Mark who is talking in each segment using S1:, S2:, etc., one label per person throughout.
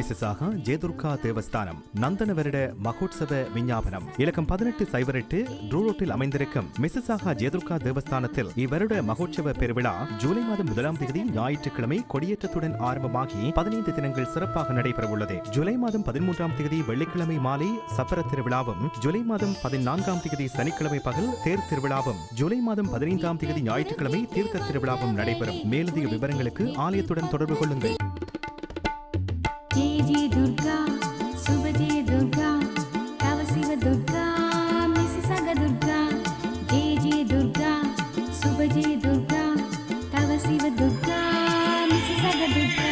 S1: Mississauga Jayadurga தேவஸ்தானம் நந்தன வருட மகோத்சவ விஞ்ஞாபனம் இலக்கம் 1808 ட்ரூரோட்டில் அமைந்திருக்கும் மிசிசாகா ஜெயதுர்கா தேவஸ்தானத்தில் இவ்வருட மகோத்சவ பெருவிழா ஜூலை மாதம் 1ஆம் தேதி ஞாயிற்றுக்கிழமை கொடியேற்றத்துடன் ஆரம்பமாகி 15 தினங்கள் சிறப்பாக நடைபெறவுள்ளது. ஜூலை மாதம் 13ஆம் தேதி வெள்ளிக்கிழமை மாலை சப்பர திருவிழாவும், ஜூலை மாதம் 14ஆம் தேதி சனிக்கிழமை பகல் தேர் திருவிழாவும், ஜூலை மாதம் 15ஆம் தேதி ஞாயிற்றுக்கிழமை தீர்த்த திருவிழாவும் நடைபெறும். மேலதிக விவரங்களுக்கு ஆலயத்துடன் தொடர்பு கொள்ளுங்கள்.
S2: जय दुर्गा शुभ जय दुर्गा तव शिव दुर्गा मिसिसागा दुर्गा जय दुर्गा शुभ जय दुर्गा तव शिव दुर्गा मिसिसागा दुर्गा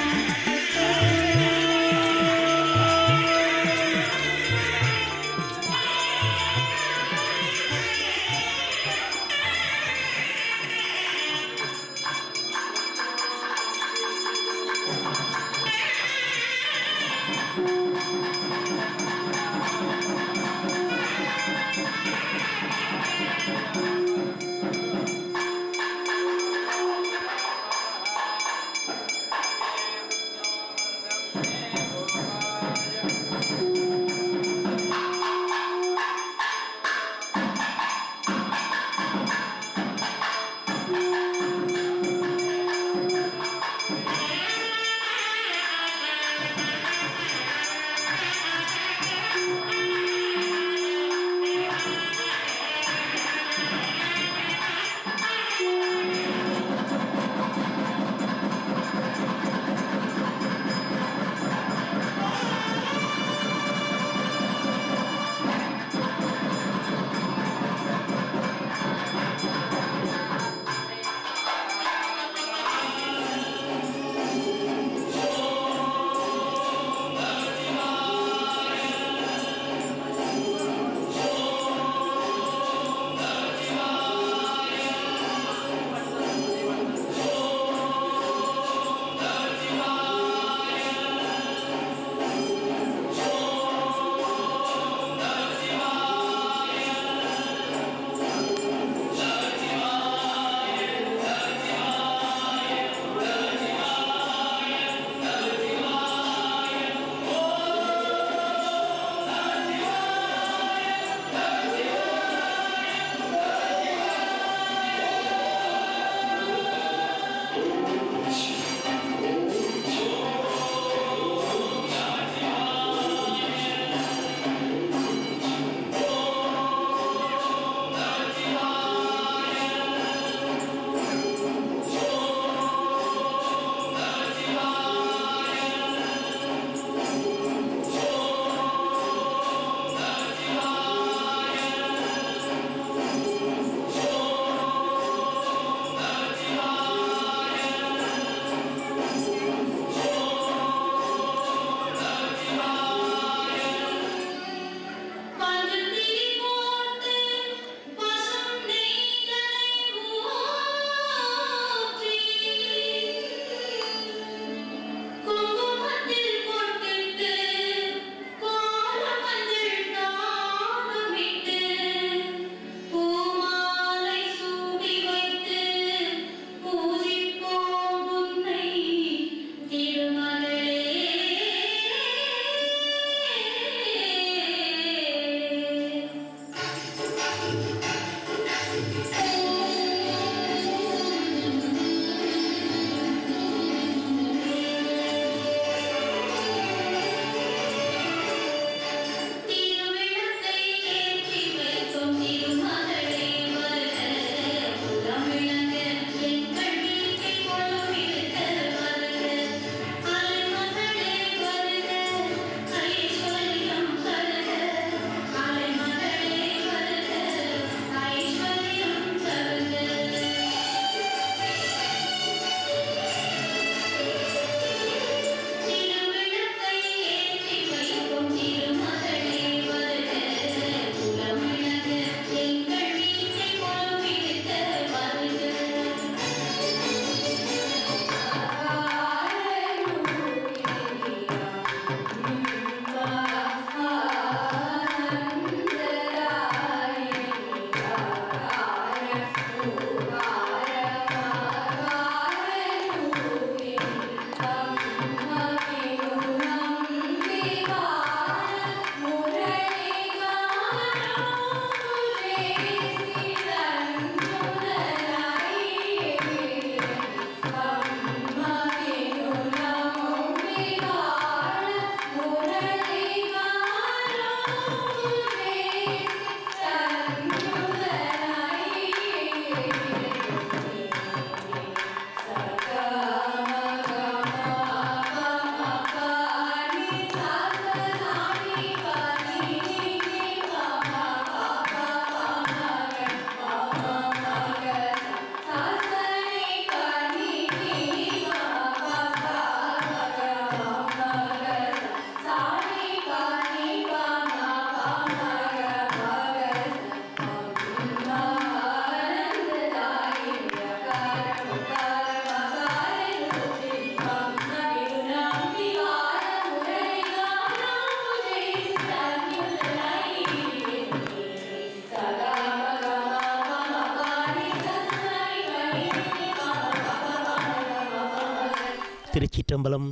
S3: திருச்சிற்றம்பலம்.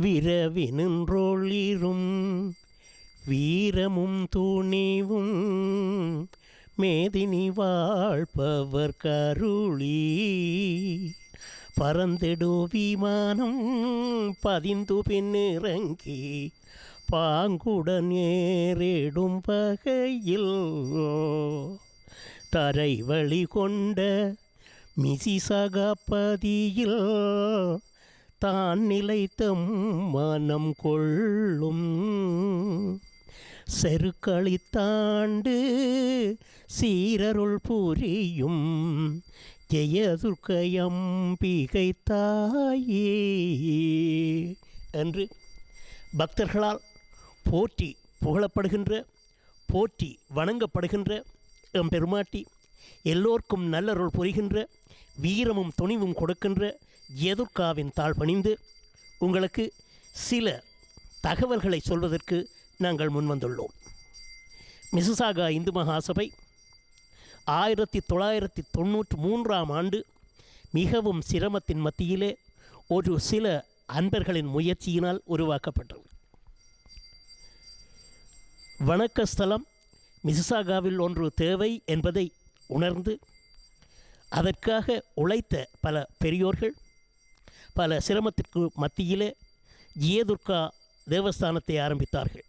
S3: விரவி நின்றொளிரும் வீரமும் துணிவும் மேதினி வாழ்பவர் கருளி பறந்திடு விமானம் பதிந்து பின்னிறங்கி பாங்குடன் ஏறிடும் வகையில் தரை வழி கொண்ட மிசிசகப்பதியில் தான் நிலைத்த மனம் கொள்ளும் செருக்களித்தாண்டு சீரருள் புரியும் ஜெயதுர்க்கையம்பிகை தாயே என்று பக்தர்களால் போற்றி புகழப்படுகின்ற, போற்றி வணங்கப்படுகின்ற எம்பெருமாட்டி, எல்லோருக்கும் நல்லருள் புரிகின்ற, வீரமும் துணிவும் கொடுக்கின்ற ஜெயதுர்காவின் தாழ் பணிந்து உங்களுக்கு சில தகவல்களை சொல்வதற்கு நாங்கள் முன்வந்துள்ளோம். மிசிசாகா இந்து மகாசபை 1993 ஆண்டு மிகவும் சிரமத்தின் மத்தியிலே ஒரு சில அன்பர்களின் முயற்சியினால் உருவாக்கப்பட்டது. வணக்க ஸ்தலம் மிசிசாகாவில் ஒன்று தேவை என்பதை உணர்ந்து அதற்காக உழைத்த பல பெரியோர்கள் பல சிரமத்திற்கு மத்தியிலே ஜெயதுர்கா தேவஸ்தானத்தை ஆரம்பித்தார்கள்.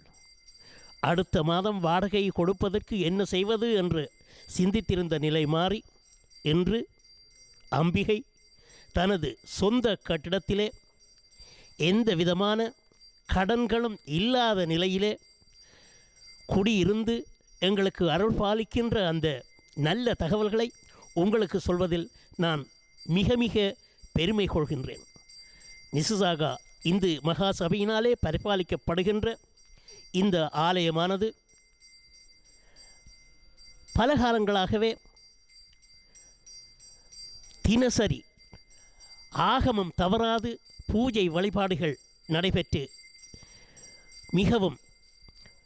S3: அடுத்த மாதம் வாடகை கொடுப்பதற்கு என்ன செய்வது என்று சிந்தித்திருந்த நிலை மாறி இன்று அம்பிகை தனது சொந்த கட்டிடத்திலே எந்த விதமான கடன்களும் இல்லாத நிலையிலே குடியிருந்து எங்களுக்கு அருள் பாலிக்கின்ற அந்த நல்ல தகவல்களை உங்களுக்கு சொல்வதில் நான் மிக மிக பெருமை கொள்கின்றேன். மிசிசாகா இந்து மகாசபையினாலே பரிபாலிக்கப்படுகின்ற இந்த ஆலயமானது பல காலங்களாகவே தினசரி ஆகமம் தவறாது பூஜை வழிபாடுகள் நடைபெற்று மிகவும்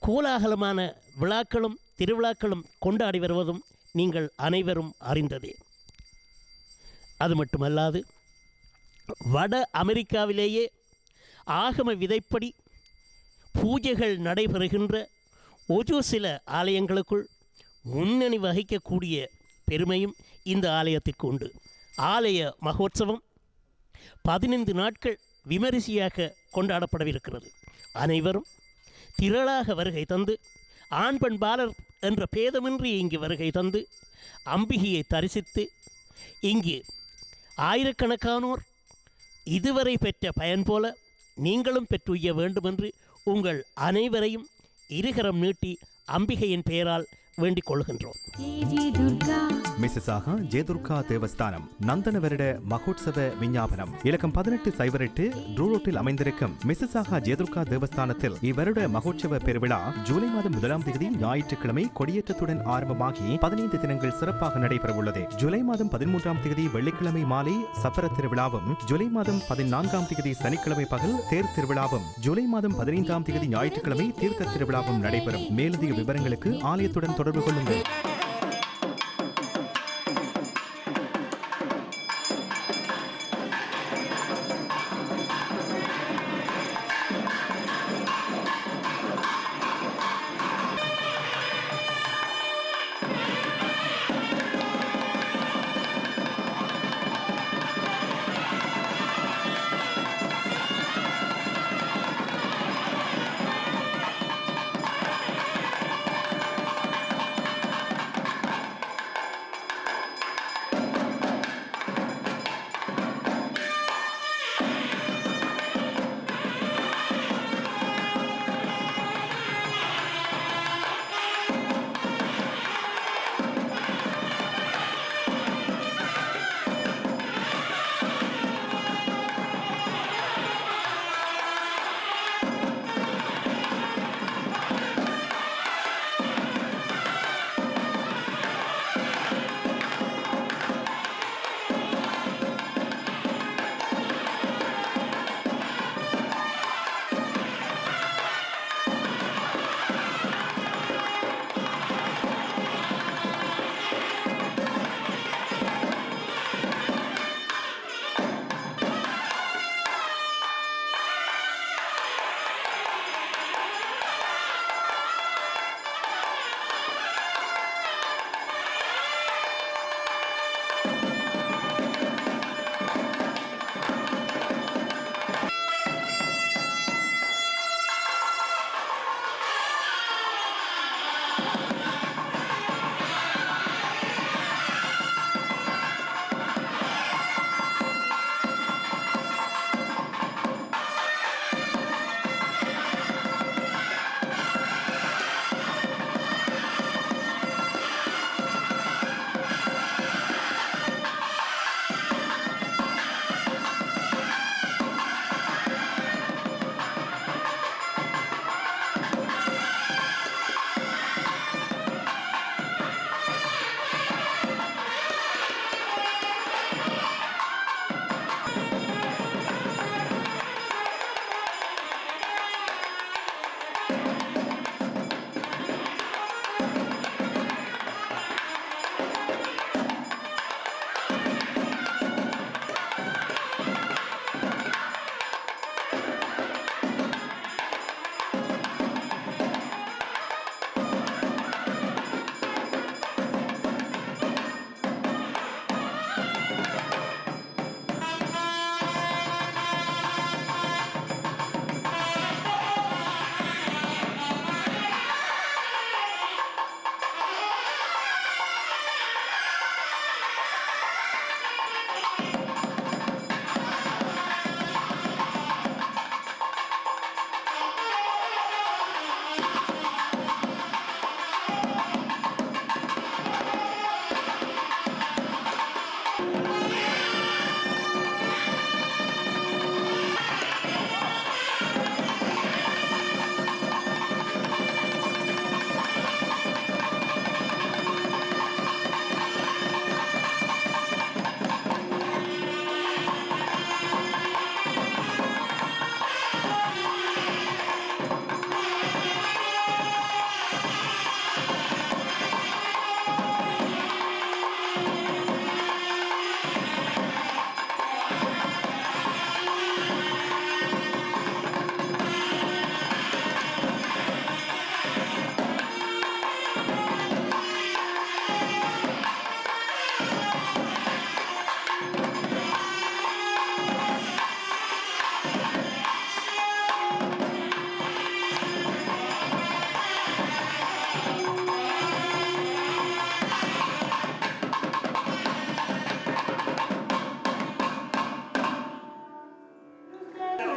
S3: கோலாகலமான விழாக்களும் திருவிழாக்களும் கொண்டாடி வருவதும் நீங்கள் அனைவரும் அறிந்ததே. அது மட்டுமல்லாது வட அமெரிக்காவிலேயே ஆகம விதைப்படி பூஜைகள் நடைபெறுகின்ற ஒரு சில ஆலயங்களுக்குள் முன்னணி வகிக்கக்கூடிய பெருமையும் இந்த ஆலயத்திற்கு உண்டு. ஆலய மகோத்சவம் 15 நாட்கள் விமரிசையாக கொண்டாடப்படவிருக்கிறது. அனைவரும் திரளாக வருகை தந்து ஆண் பெண் பாலர் என்ற பேதமின்றி இங்கு வருகை தந்து அம்பிகையை தரிசித்து இங்கு ஆயிரக்கணக்கானோர் இதுவரை பெற்ற பயன் போல நீங்களும் பெற்றுய்ய வேண்டுமென்று உங்கள் அனைவரையும் இருகரம் நீட்டி அம்பிகையின் பெயரால் வேண்டிக் கொள்கின்றோம்.
S1: மிசிசாகா ஜெயதுர்கா தேவஸ்தானம் நந்தன வருட மகோத்சவ விஞ்ஞாபனம் இலக்கம் 1808 ட்ரூரோட்டில் அமைந்திருக்கும் மிசிசாகா ஜெயதுர்கா தேவஸ்தானத்தில் இவ்வருட மகோத்சவ பெருவிழா ஜூலை மாதம் 1ஆம் தேதி ஞாயிற்றுக்கிழமை கொடியேற்றத்துடன் ஆரம்பமாகி 15 தினங்கள் சிறப்பாக நடைபெறவுள்ளது. ஜூலை மாதம் 13ஆம் தேதி வெள்ளிக்கிழமை மாலை சப்பர திருவிழாவும், ஜூலை மாதம் 14ஆம் தேதி சனிக்கிழமை பகல் தேர் திருவிழாவும், ஜூலை மாதம் 15ஆம் தேதி ஞாயிற்றுக்கிழமை தீர்த்த திருவிழாவும் நடைபெறும். மேலதிக விவரங்களுக்கு ஆலயத்துடன் தொடர்பு கொள்ளுங்கள்.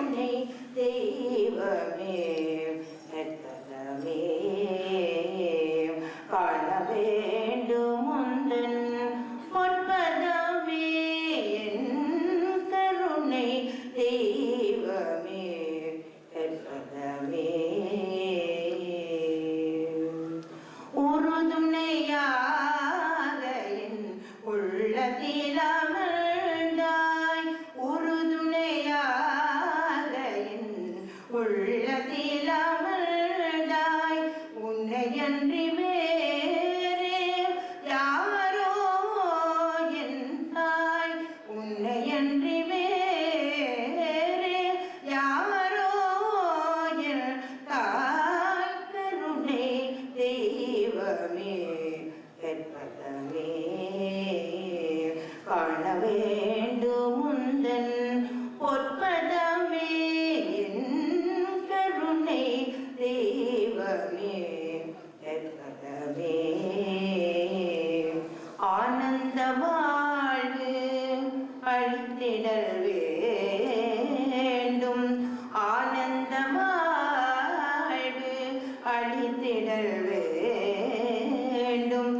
S4: கருணை தெய்வமே நெத்தனமே காண வேண்டும் உந்தன் பொற்பதமே என் கருணை தெய்வமே நெத்தனமே உறுதுணையாக என் உள்ளத்தில் அமர்ந்தாய் உறுதுணையாக என் உள்ளத்தில் அமர்ந்தாய் உன்னையன்றி வேறே யாரோ என் தாய் உன்னையன்றி வேறே யாரோ என் தாய் கருணை தெய்வமே கற்பகமே காண வேண்டும் உந்தன் பொற்பதமே என் கருணை தெய்வமே கற்பகமே ஆனந்த வாழ்வு அழித்திடல் வேண்டும் ஆனந்த வாழ்வு அழித்திடல் வேண்டும்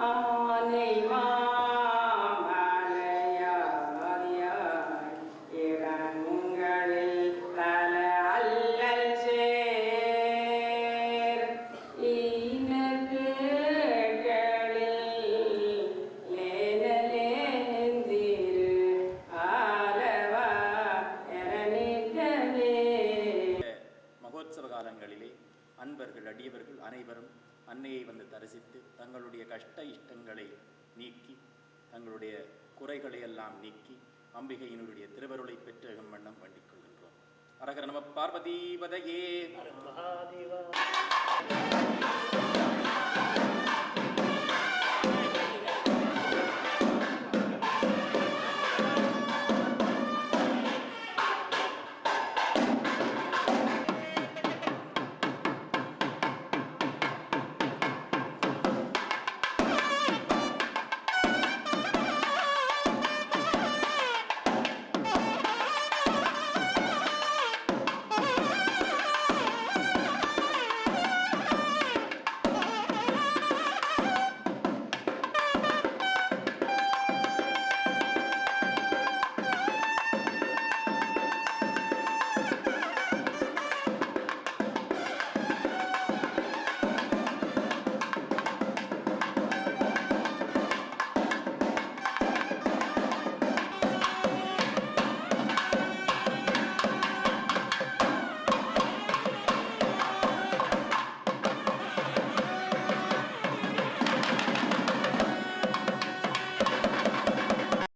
S4: ஆனை மாமலையாரியாய் இடங்களில் தல அல்லல் சேர் ஈனகேகளில் லேனலேந்திரு ஆலவா எரணிக்கவே.
S5: மகோத்சவ காலங்களிலே அன்பர்கள் அடியவர்கள் அனைவரும் அன்னையை வந்து தரிசித்து தங்களுடைய கஷ்ட இஷ்டங்களை நீக்கி தங்களுடைய குறைகளை எல்லாம் நீக்கி அம்பிகையினுடைய திருவருளை பெற்ற வண்ணம் வேண்டிக் கொள்கின்றோம். அரகர நம பார்வதி பதையே.